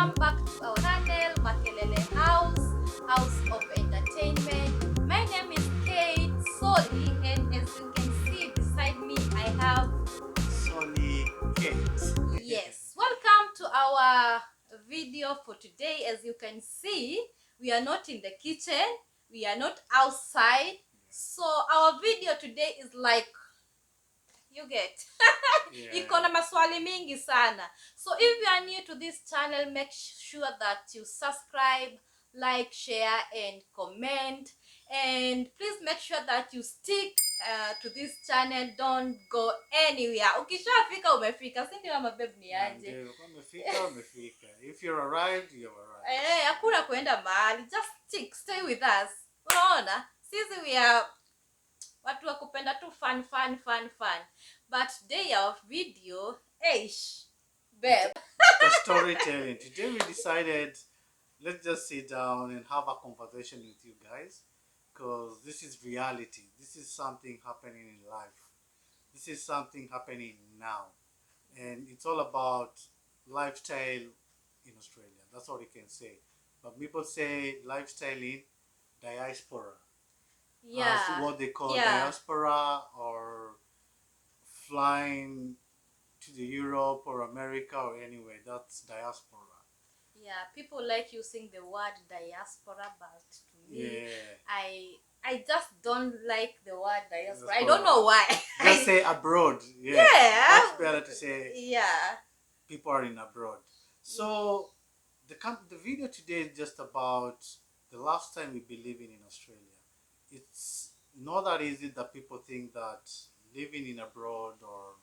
welcome back to our channel, MAKELELE House of Entertainment. My name is Kate Soli, and as you can see beside me, I have Soli Kate. yes. Welcome to our video for today. As you can see, we are not in the kitchen, we are not outside. So our video today is like, you get iko na maswali mingi sana. So if you are new to this channel, make sure that you subscribe, like, share and comment, and please make sure that you stick to this channel. Don't go anywhere. Ukishafika umefika, si ndio mabeb? Ni aje? Umefika. If you're arrived, you've arrived. Hakuna kuenda mahali, just stay with us. Unaona sisi we are watu wa kupenda tu fun. But today our video, babe. The storytelling. Today we decided, let's just sit down and have a conversation with you guys, because this is reality. This is something happening in life. This is something happening now, and it's all about lifestyle in Australia. That's all you can say. But people say lifestyle in diaspora. As what they call diaspora, or flying to the Europe or America or anywhere. That's diaspora. Yeah, people like using the word diaspora, but to me, I just don't like the word diaspora. I don't know why. Just say abroad. Yeah. That's better to say. Yeah. People are in abroad. So the video today is just about the last time we've been living in Australia. It's not that easy that people think that living in abroad or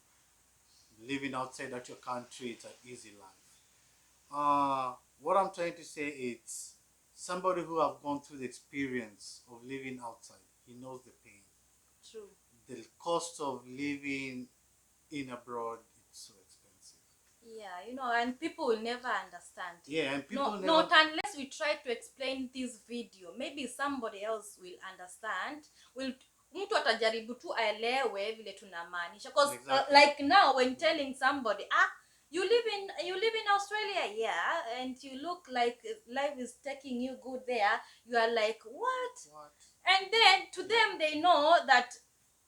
living outside of your country, it's an easy life. What I'm trying to say is somebody who have gone through the experience of living outside, he knows the pain. True. The cost of living in abroad, it's so expensive. Yeah, and people will never understand. Yeah, and people not unless we try to explain this video. Maybe somebody else will understand. Mtu atajaribu tu aelewe vile tunamaanisha, because like now when telling somebody, you live in Australia, yeah, and you look like life is taking you good there, you are like, what? And then to them, they know that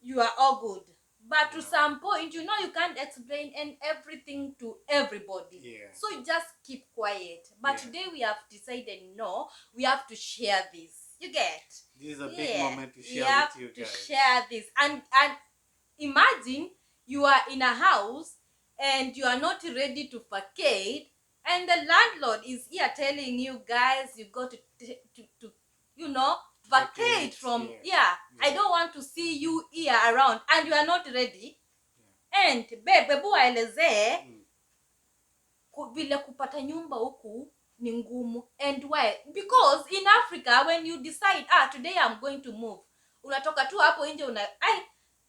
you are all good, but to some point, you can't explain everything to everybody. So you just keep quiet. But today we have decided, no, we have to share this. You get? This is a big moment to share with you guys. To share this. And imagine you are in a house and you are not ready to vacate, and the landlord is here telling you guys you got to vacate from I don't want to see you here around, and you are not ready. And bebu aelezee vile kupata nyumba huku ni ngumu. And why? Because in Africa, when you decide today I'm going to move, unatoka tu hapo nje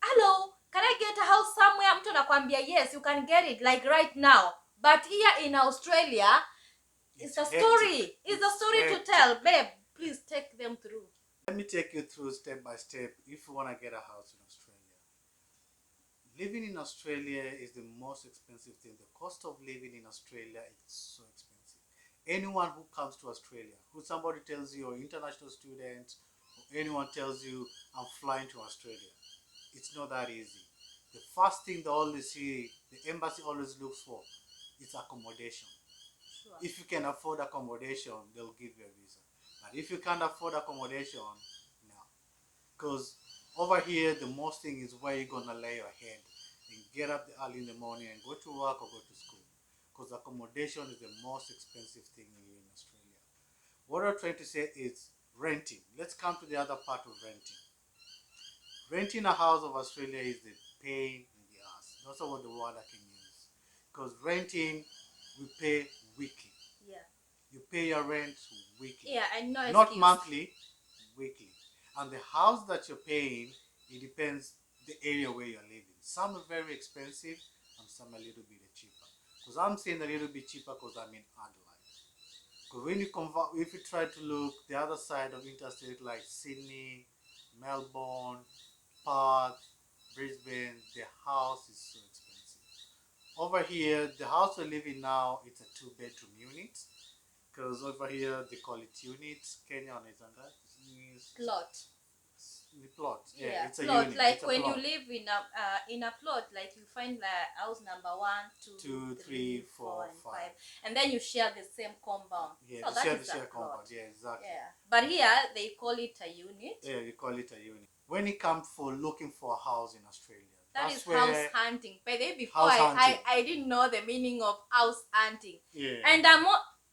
hello, can I get a house somewhere? Mtu anakuambia yes, you can get it like right now. But here in Australia, it's a story. It's a story to tell. Babe, please take them through. Let me take you through step by step if you want to get a house in Australia. Living in Australia is the most expensive thing. The cost of living in Australia is so expensive. Anyone who comes to Australia, who somebody tells you, or international students, or anyone tells you, I'm flying to Australia, it's not that easy. The first thing they always see, the embassy always looks for, is accommodation. Sure. If you can afford accommodation, they'll give you a visa. But if you can't afford accommodation, no. Because over here, the most thing is where you're going to lay your head and get up early in the morning and go to work or go to school. Because accommodation is the most expensive thing here in Australia. What I'm trying to say is renting. Let's come to the other part of renting. Renting a house of Australia is the pain in the ass. That's what the word I can use. Because renting, we pay weekly. Yeah. You pay your rent weekly. Yeah, I know. Not monthly, weekly. And the house that you're paying, it depends the area where you're living. Some are very expensive and some a little bit cheaper. Because I'm saying a little bit cheaper because I'm in Adelaide. Because when you if you try to look the other side of interstate like Sydney, Melbourne, Perth, Brisbane, the house is so expensive. Over here, the house we're living now, it's a 2-bedroom unit. Because over here they call it units. Kenya wanaitanga Plot. the plot. Yeah, Yeah, it's a plot. unit. Like It's a when plot. you live in a plot, like you find the house number 1, 2, 3, 4, and 5, and then you share the same compound. Yeah, So they that share is the a share plot. compound. Yeah, exactly. Yeah, but here they call it a unit. Yeah, we call it a unit. When it comes for looking for a house in Australia, That that's is where house hunting. By the way, before house I hunting. I didn't know the meaning of house hunting. Yeah. And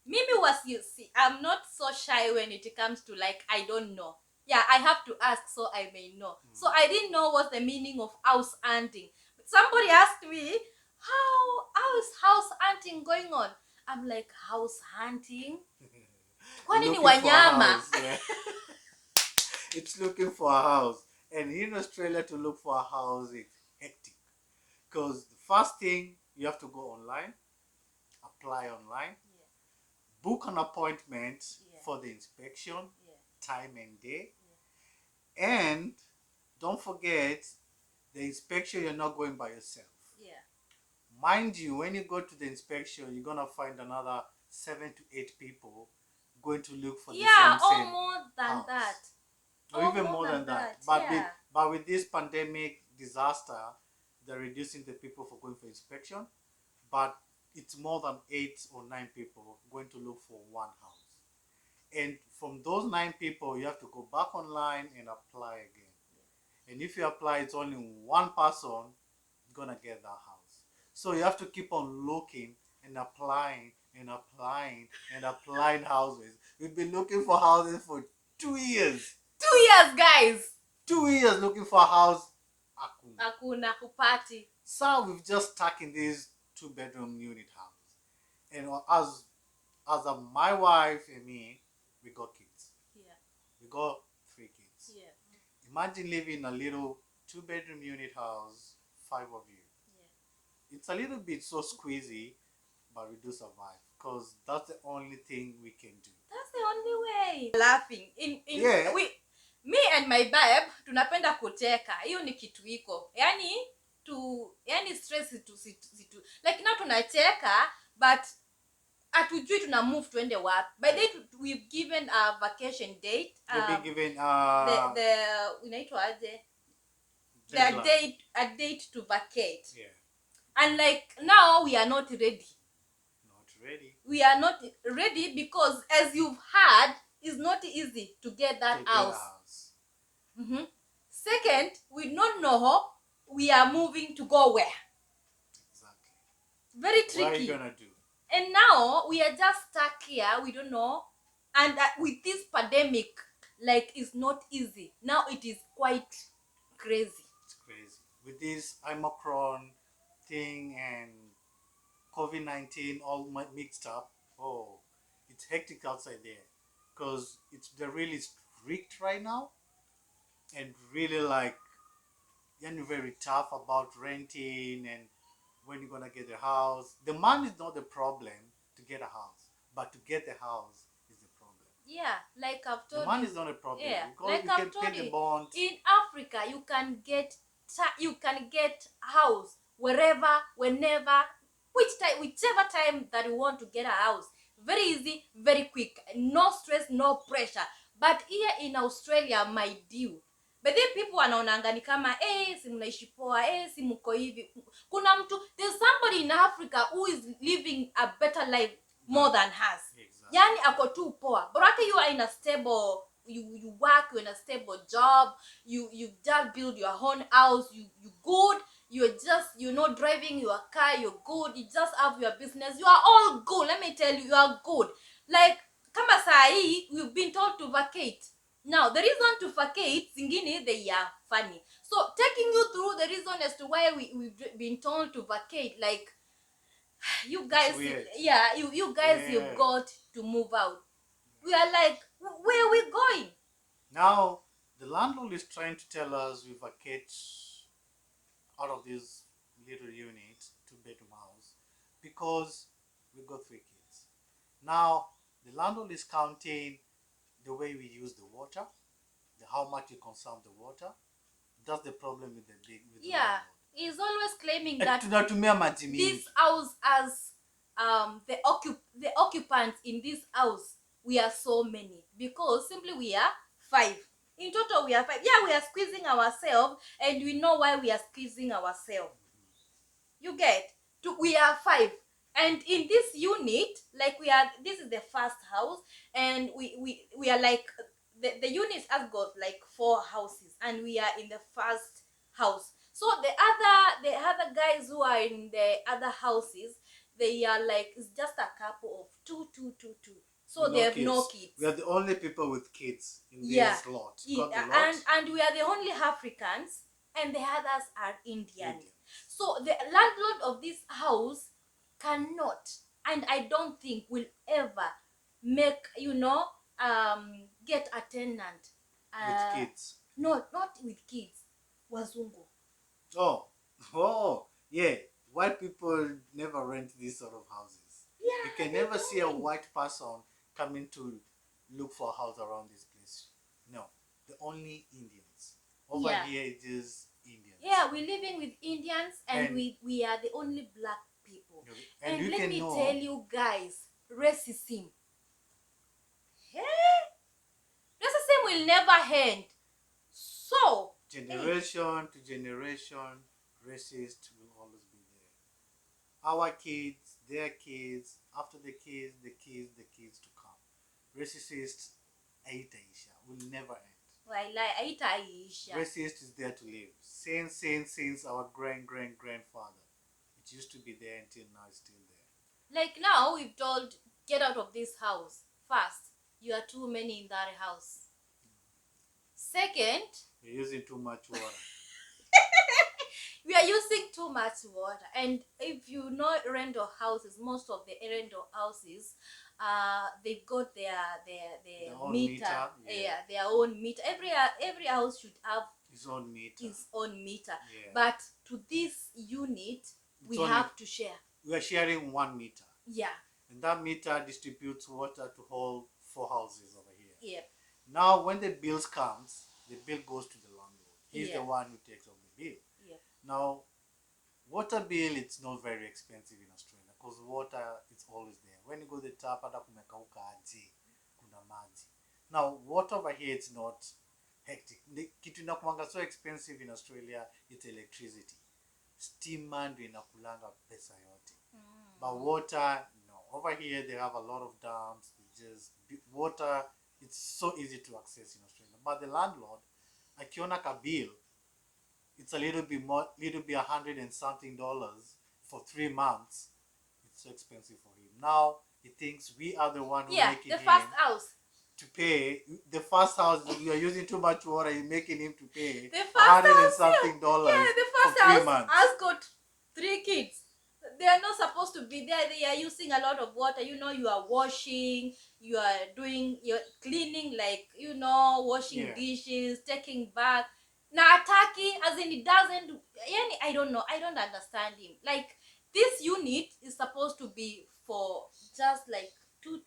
Mimi was, you see, I'm not so shy when it comes to, like, I don't know. Yeah, I have to ask so I may know. So I didn't know what the meaning of house hunting. But somebody asked me, how is house hunting going on? I'm like, house hunting? Kwani ni Looking for a wanyama? house. Yeah. It's looking for a house. And in Australia, to look for a house, it's hectic. Because the first thing, you have to go online, apply online, Yeah. book an appointment Yeah. for the inspection, Yeah. time and day. And don't forget, the inspection, you're not going by yourself. Yeah. Mind you, when you go to the inspection, you're going to find another 7 to 8 people going to look for the same more than house. that. Or even more than that. Yeah. But with this pandemic disaster, they're reducing the people for going for inspection. But it's more than 8 or 9 people going to look for one house. And from those 9 people, you have to go back online and apply again. And if you apply, it's only one person gonna get that house. So you have to keep on looking and applying and applying and applying houses. We've been looking for houses for 2 years. 2 years, guys. 2 years looking for a house. Hakuna hupati. So we've just stuck in this 2-bedroom unit house. And as my wife and me, we got kids. Yeah. We got 3 kids. Yeah. Imagine living in a little 2-bedroom unit house, 5 of you. Yeah. It's a little bit so squeezy, but we do survive because that's the only thing we can do. That's the only way. Laughing. Yeah. Me and my babe tunapenda kucheka. Hiyo ni kitu iko. Yani stress situ. Like now tunacheka, but hatujui tuna move tuende wapi. By the way, we've given a vacation date. We've been given the unaitwa aje? A date to vacate. Yeah. And like now we are not ready. We are not ready because, as you've heard, it's not easy to get that house. Mm-hmm. Second, we don't know how we are moving to go where. Exactly. Very tricky. What are you gonna do? And now we are just stuck here. We don't know. And with this pandemic, like, it's not easy. Now it is quite crazy. It's crazy. With this Omicron thing and COVID-19 all mixed up. Oh, it's hectic outside there because they're really strict right now and really like very tough about renting and when you're gonna get a house. The money is not the problem to get a house, but to get the house is the problem. Yeah, like I've told you. The money is not a problem. Yeah, because like you I've can told pay you. the bond. In Africa, you can get house wherever, whenever, whichever time that you want to get a house. Very easy, very quick, no stress, no pressure. But here in Australia, my dear, but then people wanaonanga ni kama si mnaishi poa, si mko hivi. There's somebody in Africa who is living a better life more than us. Exactly. Yani ako tu poa. But after you are in a stable, you work, you're in a stable job, you just build your own house, you good, you're not driving your car, you're good, you just have your business, you are all good. Let me tell you, you are good. Like kama saa hii, we've been told to vacate. Now the reason to vacate, zingine they are funny. So taking you through the reason as to why we've been told to vacate, like, you guys, you guys, you've got to move out. We are like, where are we going? Now the landlord is trying to tell us we vacate out of this little unit, 2-bedroom house, because we got 3 kids. Now the landlord is counting the way we use the water, how much you consume the water. That's the problem with the landlord. He's always claiming that this house as the elephants in this house, we are so many, because simply we are 5. In total, we are 5. Yeah, we are squeezing ourselves, and we know why we are squeezing ourselves. You get? We are 5. And in this unit, like this is the first house, and we are like, the unit has got like 4 houses, and we are in the first house. So the other guys who are in the other houses, they are like, it's just a couple of two. So they have no kids. We are the only people with kids in this lot. And we are the only Africans, and the others are Indians. So the landlord of this house cannot, and I don't think will ever make, get a tenant with kids. No, not with kids. Wazungu. Oh, yeah. White people never rent these sort of houses. Yeah, you can never see a white person coming to look for a house around this place. No, the only Indians. Over here it is Indians. Yeah, we're living with Indians, and we are the only black people. And let me tell you guys, racism. Hey, racism will never end. So generation to generation, racist will always be there. Our kids, their kids, after the kids, the kids to come. Racist Aisha will never end. Racist is there to live. Since our grandfather. It used to be there until now it's still there. Like now we've told, get out of this house. First, you are too many in that house. Second, you're using too much water. We are using too much water. And if you know rental houses, most of the rental houses, they've got their meter. Their own meter. Every house should have his own meter. Yeah. But to this unit, we have to share. We are sharing 1 meter. Yeah. And that meter distributes water to all 4 houses over here. Yeah. Now, when the bills comes, the bill goes to the landlord. He's the one who takes off the bill. Yeah. Now, water bill, it's not very expensive in Australia because water is always there. When you go to the tap, now, water over here, it's not hectic. Kitu inakuanga so expensive in Australia, it's electricity. Stima ndio inakulanga pesa yote. But water, no. Over here, they have a lot of dams. Water, it's so easy to access in Australia. But the landlord, akiona ka bill, it's a little bit $100 and something for 3 months. It's so expensive for him. Now he thinks we are the one who make it the first house to pay. The first house, you are using too much water. You're making him to pay $100 and something the first for 3 house months. has got 3 kids. They are not supposed to be there. They are using a lot of water. You are washing, you're cleaning, like, washing dishes, taking bath. Now attacking, as in, it doesn't, I don't know. I don't understand him. Like, this unit is supposed to be for just like two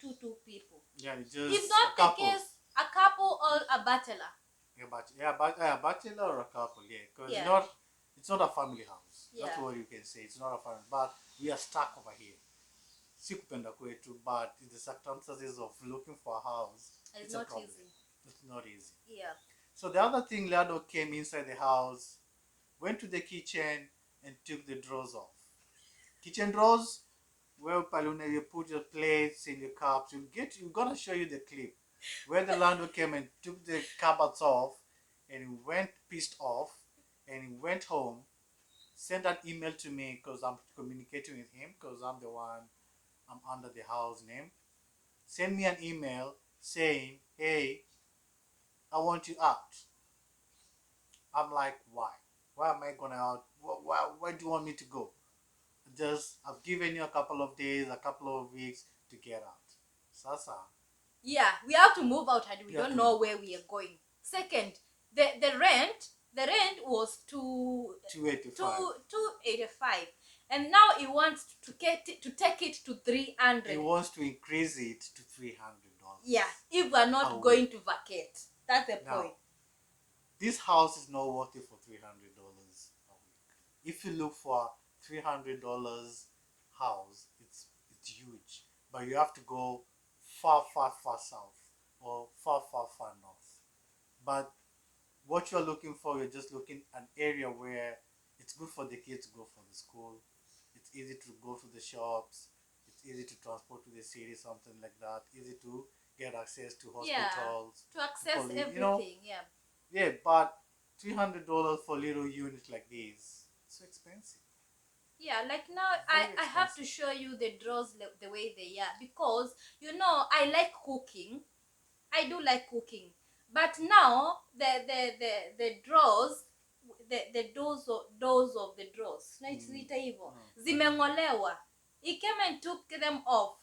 people. Yeah, just if not the case, a couple or a bachelor. A bachelor or a couple, because it's not a family house. That's what you can say. It's not a family, but we are stuck over here. Sikupenda kwetu, but in the circumstances of looking for a house, it's not easy. It's not easy. Yeah. So the other thing, Lado came inside the house, went to the kitchen and took the drawers off. Kitchen drawers, where Paluna, you put your plates and your cups. We're gonna show you the clip where the landlord came and took the cupboards off, and he went pissed off, and he went home, sent an email to me because I'm communicating with him because I'm the one, I'm under the house name. Send me an email saying, hey, I want you out. I'm like, why? Why am I going out? Why do you want me to go? I've given you a couple of days, a couple of weeks to get out. Sasa. Yeah, we have to move out and we don't know where we are going. Second, the rent was $285. And now he wants to take it to $300. He wants to increase it to $300. Yeah, if we're not going to vacate. That's the point. This house is not worth it for $300 a week. If you look for $300 house, it's huge. but you have to go far, far, far south or far, far, far north. But what you're looking for, you're just looking an area where it's good for the kids to go for the school. It's easy to go to the shops. It's easy to transport to the city, something like that. Easy to get access to Yeah, hospitals, to access police, everything. Yeah. Yeah, but $300 for little units like these, it's so expensive. Yeah, like now Very I have to expensive. show you the drawers the way they are, because I like cooking. I do like cooking. But now the drawers, the doors of the drawers, naita hivyo, zimeng'olewa. He came and took them off.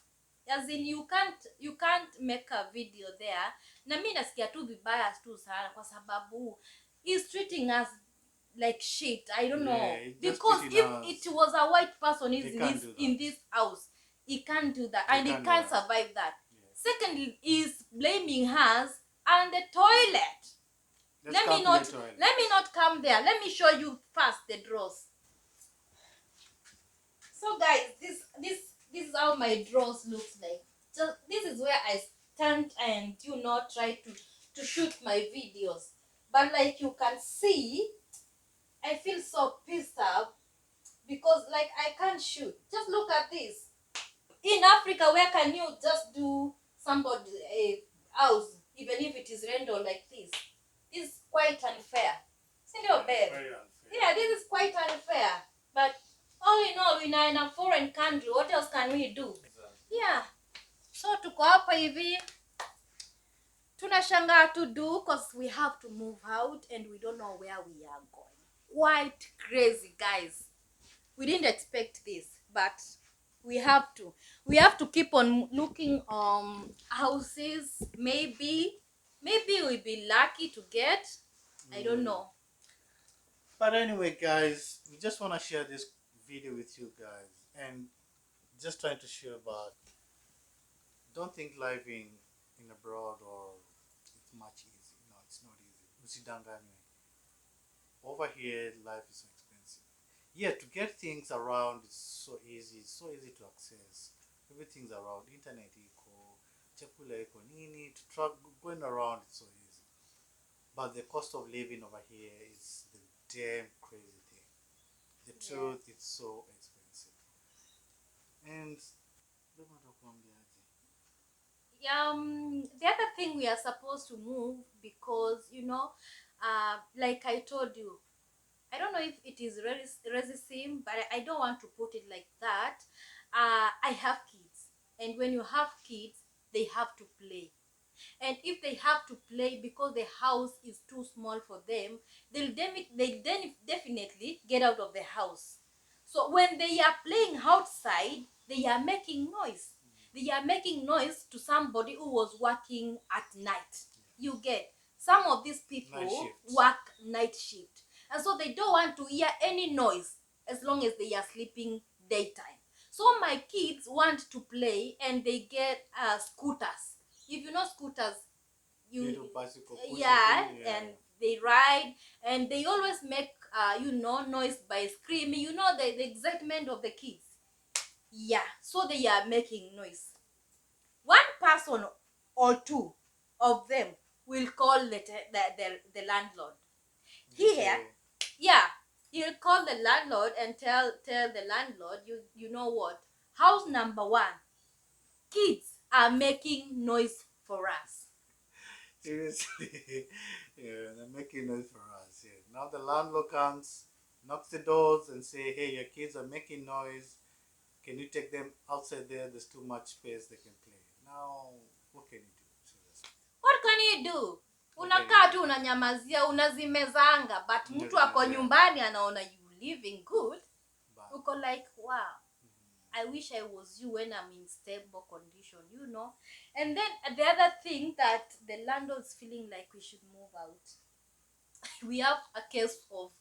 As in, you can't make a video there. Na mimi nasikia tu vibaya tu sana kwa sababu he's treating us like shit. I don't know, because if it was a white person in this house, he can't do that, and he can't survive that. Secondly, is blaming us and the toilet. Let me not come there. Let me show you first the drawers. So guys, this is how my drawers looks like. So this is where I stand and try to shoot my videos. But like you can see, I feel so pissed off because like I can't shoot. Just look at this. In Africa, where can you just do somebody a house, even if it is rental like this? It's quite unfair. Sindio, babe? Very unfair. Yeah, this is quite unfair. But all in all, we are in a foreign country. What else can we do? Exactly. Yeah. So tuko hapa hivi tunashangaa to do because we have to move out and we don't know where we are going. Quite crazy, guys. We didn't expect this, but we have to keep on looking houses. Maybe we'll be lucky to get, I don't know. But anyway, guys, we just want to share this video with you guys and just trying to share about, don't think living in abroad or it's much easy. No, it's not easy. Usidanganywe. Over here, life is so expensive. Yeah, to get things around is so easy. It's so easy to access. Everything's around. Internet iko, chakula iko, nini. To travel, going around, it's so easy. But the cost of living over here is the damn crazy thing. The truth, it's so expensive. And the other thing, we are supposed to move because like I told you, I don't know if it is racism, but I don't want to put it like that. I have kids, and when you have kids, they have to play. And if they have to play because the house is too small for them, they definitely get out of the house. So when they are playing outside, they are making noise. They are making noise to somebody who was working at night. You get, some of these people work night shift, and so they don't want to hear any noise as long as they are sleeping daytime. So my kids want to play, and they get scooters. If you know scooters, and they ride, and they always make noise by screaming. The excitement of the kids. Yeah, so they are making noise. One person or two of them will call the landlord. Here, yeah, he'll call the landlord and tell the landlord, you know what? House number 1, kids are making noise for us. Seriously, yeah, they're making noise for us. Yeah. Now the landlord comes, knocks the doors, and say, "Hey, your kids are making noise. Can you take them outside there? There's too much space they can play." Now, what can you do? Seriously. What can you do? Unakaa tu unanyamazia, unazimezanga, but mtu ako nyumbani anaona you living good. Uko like, wow. I wish I was you when I'm in stable condition, And then the other thing that the landlord's feeling like we should move out. We have a case of,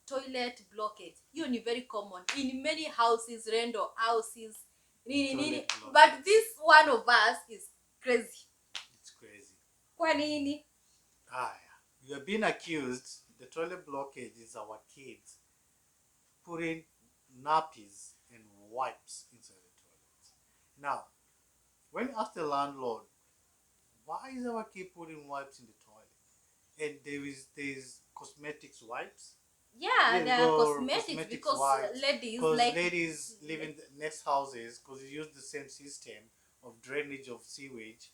toilet blockage. It's very common in many houses, rental houses. But this one of us is crazy. It's crazy. Kwa nini? You are being accused. The toilet blockage is our kids putting nappies and wipes inside the toilet. Now, when you ask the landlord, why is our kid putting wipes in the toilet? And there's cosmetics wipes. Yeah, They there are go cosmetics cosmetics because wipes ladies because like ladies live in the next houses because you use the same system of drainage of sewage.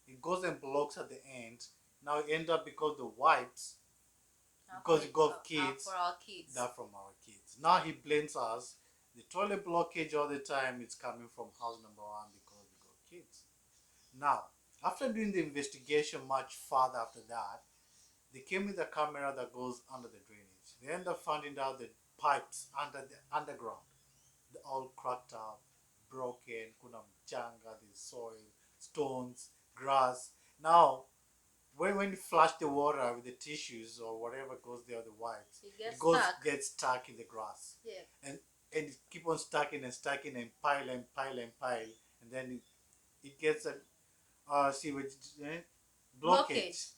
It goes and blocks at the end. Now it ends up because the wipes, because you got kids, for our kids. that from our kids. Now he blames us. The toilet blockage all the time it's coming from house number one because we got kids. Now, after doing the investigation much further after that, they came with a camera that goes under the drainage. They end up finding out the pipes under the underground. They're all cracked up, broken, kuna mchanga, there's soil, stones, grass. Now, when you flush the water with the tissues or whatever goes there, the wipes, gets stuck in the grass. Yeah. And it keep on stacking and stacking and pile and pile and pile, and then it gets a sewage blockage.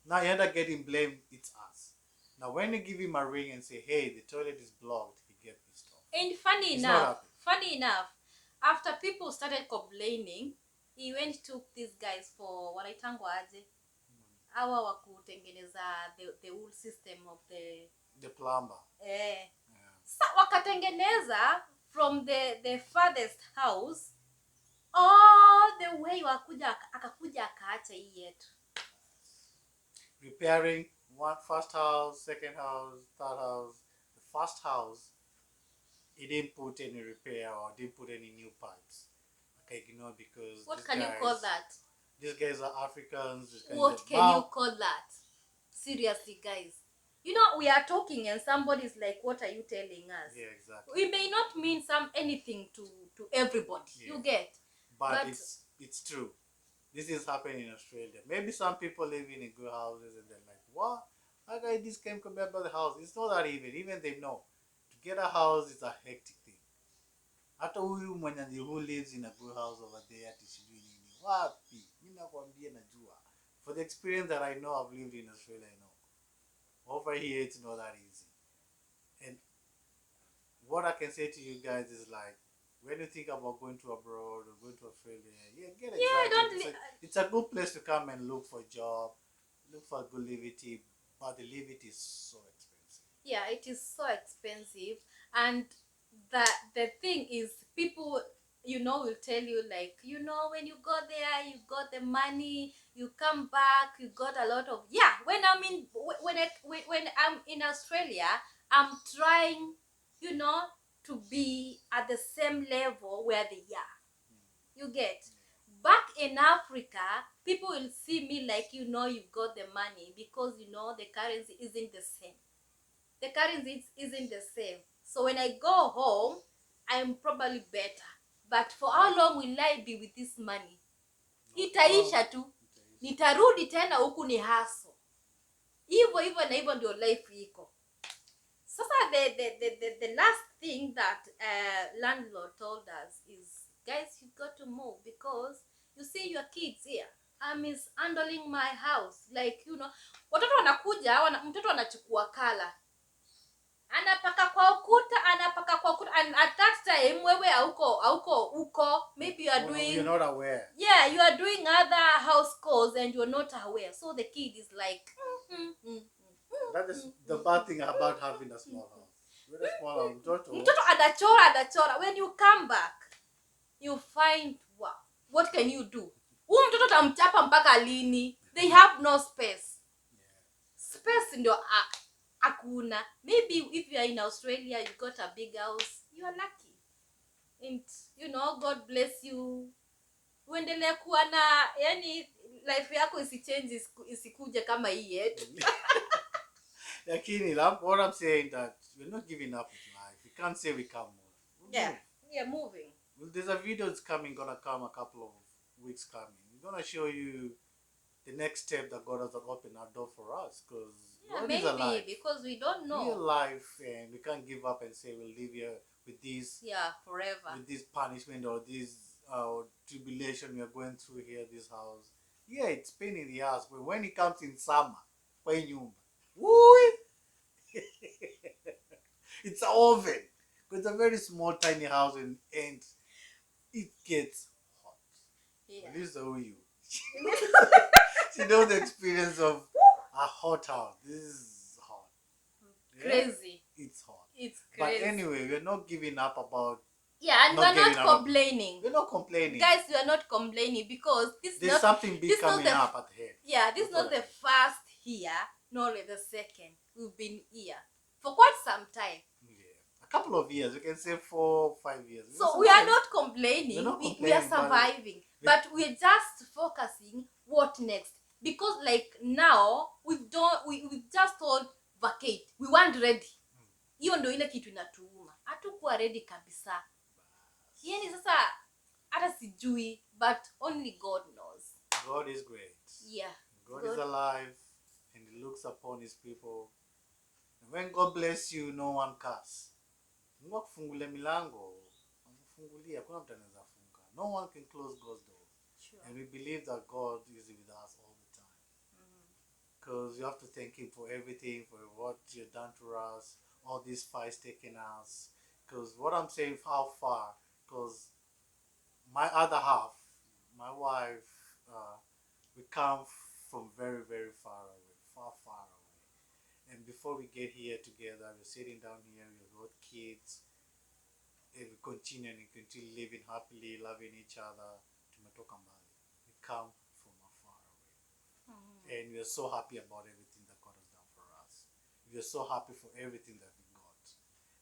Now you end up getting blamed, it's us. Now when you give him a ring and say, hey, the toilet is blocked, he get pissed off. And funny enough, after people started complaining, he went to these guys for wanaitangwa aje hawa wa kutengeneza the whole system of the plumber. Sa wakatengeneza from the farthest house all the way akakuja akaacha hii yetu. Repairing first house, second house, third house. The first house, he didn't put any repair or didn't put any new pipes. Okay, because what can you call that? These guys are Africans. What can you call that? Seriously, guys. We are talking and somebody's like, what are you telling us? Yeah, exactly. We may not mean anything to everybody. Yeah. You get. But it's true. This is happening in Australia. Maybe some people living in good houses and they're like, what? How guy this came compared by the house? It's not that even they know. To get a house is a hectic thing. Hata huyu mwenye who lives in a good house over there atisijui nini. Wapi? Mimi nakwambia najua. For the experience that I know, I've lived in Australia, I know. Over here, it's not that easy. And what I can say to you guys is like, when you think about going to abroad or going to Australia, get excited. It's a good place to come and look for a job, look for good living, but the living is so expensive. Yeah, it is so expensive, and the thing is, people will tell you like, when you go there, you got the money, you come back, you got a lot of when I'm in Australia, I'm trying to be at the same level where they are. You get. Back in Africa, people will see me like you've got the money because the currency isn't the same. The currency isn't the same. So when I go home, I'm probably better. But for how long will I be with this money? Itaisha tu. Nitarudi tena huku ni hustle. Hivyo na hivyo ndio life iko. Sasa the last thing that landlord told us is, guys, you got to move because you see your kids here. I'm mishandling my house. Like, watoto wanakuja, mtoto anachukua kala. Anapaka kwa ukuta, and at that time wewe hauko maybe you are doing, you're not aware. Yeah, you are doing other house calls and you're not aware. So the kid is like that is the bad thing about having a small house. With a small house, mtoto anachora. When you come back, you find, wow, what can you do? Huyu mtoto tamchapa mpaka lini? They have no space. Space ndio hakuna. Maybe if you are in Australia, you got a big house, you are lucky. And God bless you. Uendelee kuwa na life yako isichange isikuje kama hii yetu. Lakini what I'm saying that we're not giving up with life. We can't say we can't move. Yeah, moving. Well, there's a video that's gonna come a couple of weeks coming. We're gonna show you the next step that God has opened our door for us, because maybe alive. Because we don't know. We're alive and we can't give up and say we'll live here with this forever, with this punishment or this tribulation we are going through here, this house. Yeah, it's pain in the ass, but when it comes in summer, it's an oven. It's a very small tiny house and it gets lives the you. She knows the experience of a hot house. This is hot. Crazy. Yeah? It's hot. It's But crazy. anyway, we're not giving up about. Yeah, and we're not complaining. We're not complaining. Guys, we are not complaining because there's something big coming up at the head. Yeah, this is not the first year, nor the second. We've been here for quite some time. Yeah. A couple of years. We can say 4, 5 years. So we are not complaining. We're not complaining. We are surviving. But we're just focusing what next. Because like now, we've just told vacate. We weren't ready. Hiyo ndio ile kitu inatuuma. Hatukuwa ready kabisa. Yani sasa hata sijui, but only God knows. God is great. Yeah. God is alive and he looks upon his people. And when God bless you, no one curse. Mungu akufungule milango, akufungulia, kuna mtu anaweza funga. No one can close God's door. Sure. And we believe that God is with us all the time. Because you have to thank him for everything, for what you've done to us, all these fights taken us. Because what I'm saying, how far, because my other half, my wife, we come from very, very far away, far away. And before we get here together, we're sitting down here, we've got kids, and we continue living happily, loving each other. Tumetoka mbali. We come from afar away. And we're so happy about everything that God has done for us. We're so happy for everything that we got.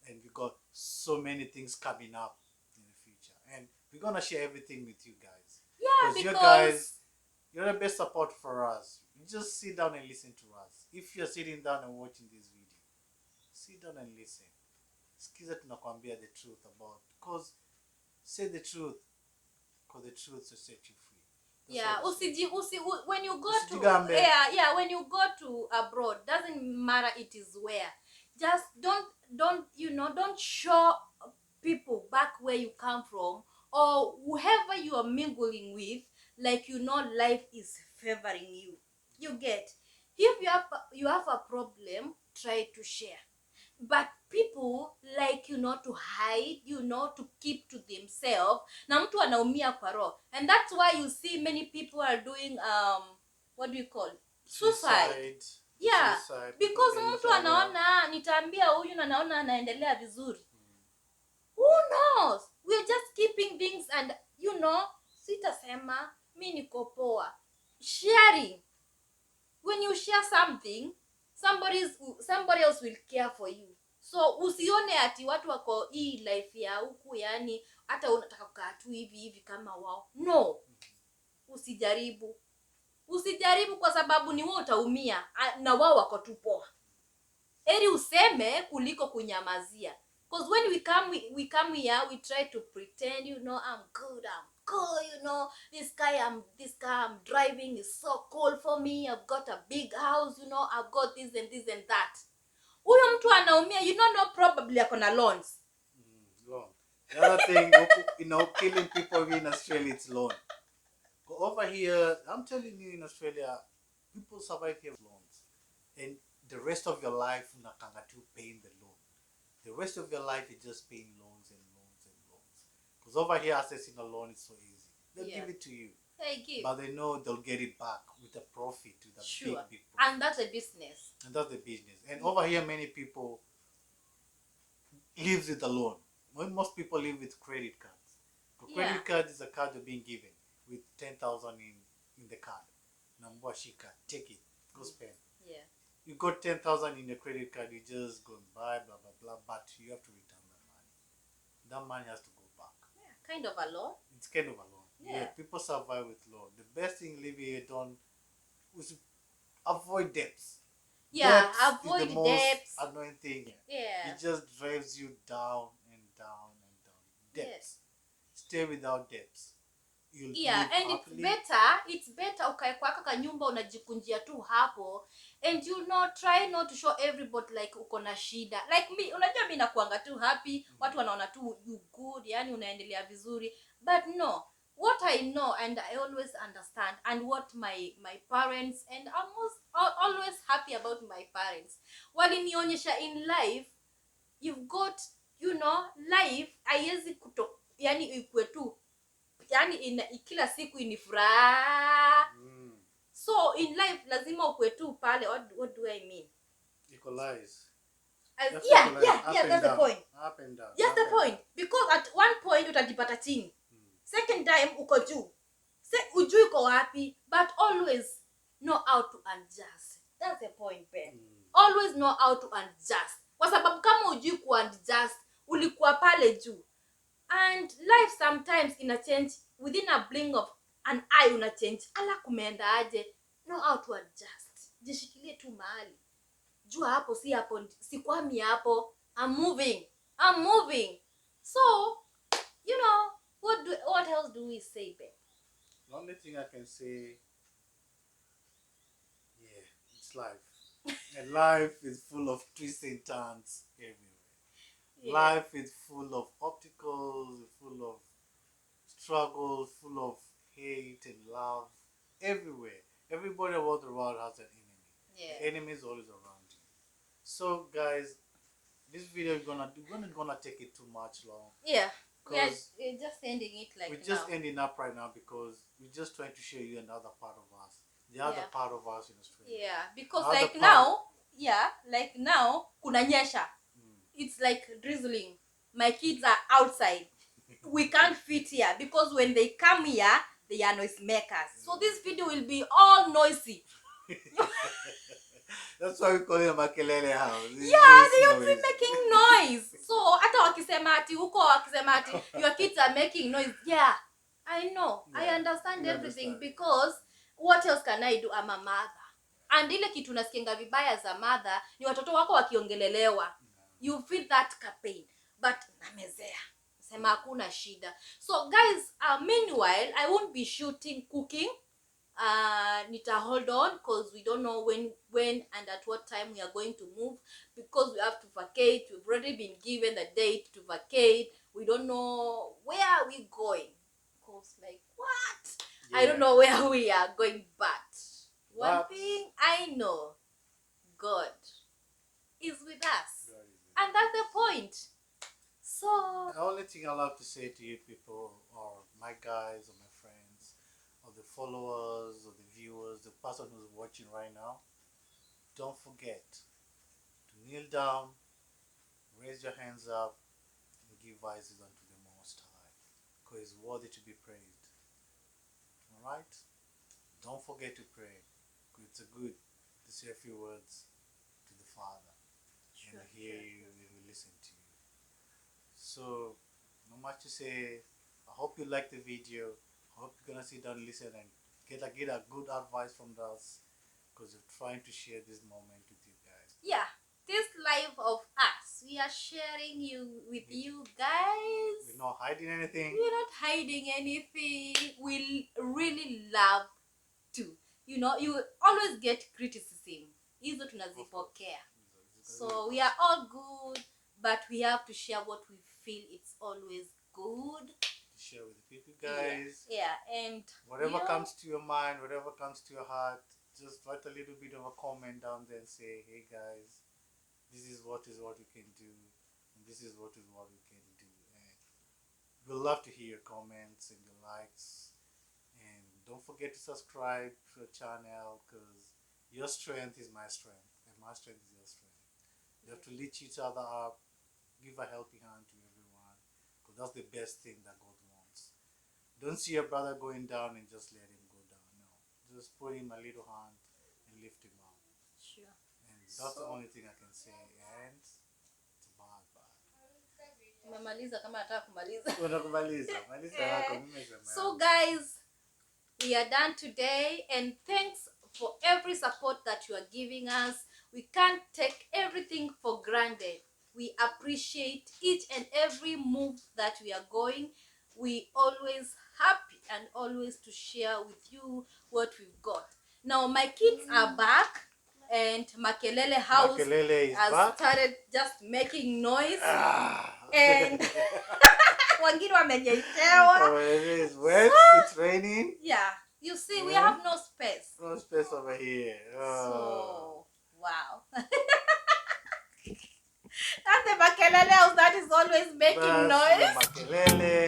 And we got so many things coming up in the future. And we're going to share everything with you guys. Yeah, because you guys, you're the best support for us. You just sit down and listen to us. If you're sitting down and watching this video, sit down and listen. Sikiza tunakwambia the truth about, because say the truth, because the truth will set you free. That's when you go to when you go to abroad, doesn't matter it is where, just don't show people back where you come from or whoever you are mingling with, like life is favoring you. You get, if you have a problem, try to share. But people like to hide, to keep to themselves, na mtu anaumia kwa roho. And that's why you see many people are doing what do you call suicide. Yeah, because mtu anaona nitaambia huyu na naona anaendelea vizuri. Who knows? We're just keeping things and sitasema mimi niko poa. Sharing. When you share something, somebody else will care for you. So usione ati watu wako hii life ya huku, yani hata unataka kukaa tu hivi kama wao. No. Usijaribu kwa sababu ni wewe utaumia na wao wako tu poa. Eri useme kuliko kunyamazia. Because when we come here, we try to pretend, I'm good, this car I'm driving is so cool for me, I've got a big house, I've got this and that. Huyo mtu anaumia, probably akona loans. Loan. The other thing, killing people in Australia, it's loan. Go over here, I'm telling you, in Australia, people survive here with loans. And the rest of your life, unakanga tu paying the loan. The rest of your life is just paying loans and loans and loans. Because over here, accessing a loan is so easy. They'll give it to you. They give. But they know they'll get it back with a profit, with a big profit. And that's a business. And over here, many people live with a loan. Most people live with credit cards. Credit card is a card you're being given with 10,000 in the card. Nambua shika, take it, go spend. Yeah. You got 10,000 in your credit card, you just go and buy, blah, blah, blah, but you have to return that money. That money has to go back. Yeah, kind of a loan. It's kind of a loan. Yeah, people survive with loan. The best thing living here is avoid debts. Yeah, debts avoid is the most debts. annoying thing. Yeah. It just drives you down and down and down. Debts. Stay without debts. And it's better ukae kwa kaka nyumba unajikunjia tu hapo, and try not to show everybody like uko na shida. Like me, unajua mimi nakuanga tu happy, watu wanaona tu you good, yani unaendelea vizuri. But no, what I know and I always understand, and what my parents, and always happy about my parents, walinionyesha in life, you've got life haiwezi yani ikue tu yani kila siku ni furaha. So in life lazima ukue tu pale. What do I mean? Equalize. Yeah, that's the point. Up and down. That's the point. Because at one point utajipata chini. Second time uko juu. Ujui uko wapi, but always know how to adjust. That's the point, Ben. Always know how to adjust. Kwa sababu kama ujui ku adjust, ulikuwa pale juu. And life sometimes ina change within a blink of an eye, una change. Ala kumeenda aje? Know how to adjust. Jishikilie tu mahali. Jua hapo si hapo, sikwami hapo. I'm moving. So, you know, what else do we say, Ben? The only thing I can say, yeah, it's life. And life is full of twists and turns everywhere. Yeah. Life is full of obstacles, full of struggle, full of hate and love everywhere. Everybody around the world has an enemy. Yeah. The enemy is always around you. So guys, this video we're not gonna take it too much long. Yeah. We're just ending it like we're just ending up right now because we're just trying to show you another part of us. The other part of us in Australia. Yeah, because like now, kuna nyesha. It's like drizzling. My kids are outside. We can't fit here because when they come here, they are noise makers. So this video will be all noisy. That's why we call it a MAKELELE house. Yeah, they will be making noise. So hata wakisema ati huko wakisema ati your kids are making noise. Yeah, I know. Yeah, I understand everything because what else can I do? I'm a mother. And ile kitu nasikianga vibaya za mother ni watoto wako wakiongelelewa. You feel that pain. But namezea. Sema hakuna shida. So guys, meanwhile, I won't be shooting cooking. Nita hold on because we don't know when and at what time we are going to move, because we have to vacate. We've already been given the date to vacate. We don't know where are we going, because like what? Yeah. I don't know where we are going, but one thing I know, God is with us, and that's the point. So the only thing I love to say to you people, or my guys, or my friends, or the followers, or the viewers, the person who's watching right now, don't forget to kneel down, raise your hands up, and give voices unto the Most High, because He's worthy to be praised. Alright? Don't forget to pray, because it's good to say a few words to the Father, and hear you and we listen to you. So, not much to say. I hope you like the video. I hope you're gonna sit down and listen and get a good advice from us, because we're trying to share this moment with you guys. Yeah, this life of us, we are sharing with you guys. We're not hiding anything. We're not hiding anything. We really love to. You know, you always get criticism. Hizo tunazipokea. So we are all good, but we have to share what we feel. It's always good to share with the people, guys. Yeah, and whatever comes to your mind, whatever comes to your heart, just write a little bit of a comment down there and say, hey guys, this is what we can do, and this is what we can do. And we'll love to hear your comments and your likes. And don't forget to subscribe to the channel, because your strength is my strength, and my strength is your strength. You have to lift each other up, give a helping hand to everyone, because that's the best thing that God wants. Don't see your brother going down and just let him go down. No, just put him a little hand and lift him up. Sure. And that's the only thing I can say. And it's bye. So guys, we are done today, and thanks for every support that you are giving us. We can't take everything for granted. We appreciate each and every move that we are going. We always happy and always to share with you what we've got. Now my kids are back, and MAKELELE house has started just making noise. And wengine wamenyetewa. It is wet, it's raining. Yeah, you see, we have no space. No space over here. So, wow. That's the MAKELELE house that is always making noise. MAKELELE.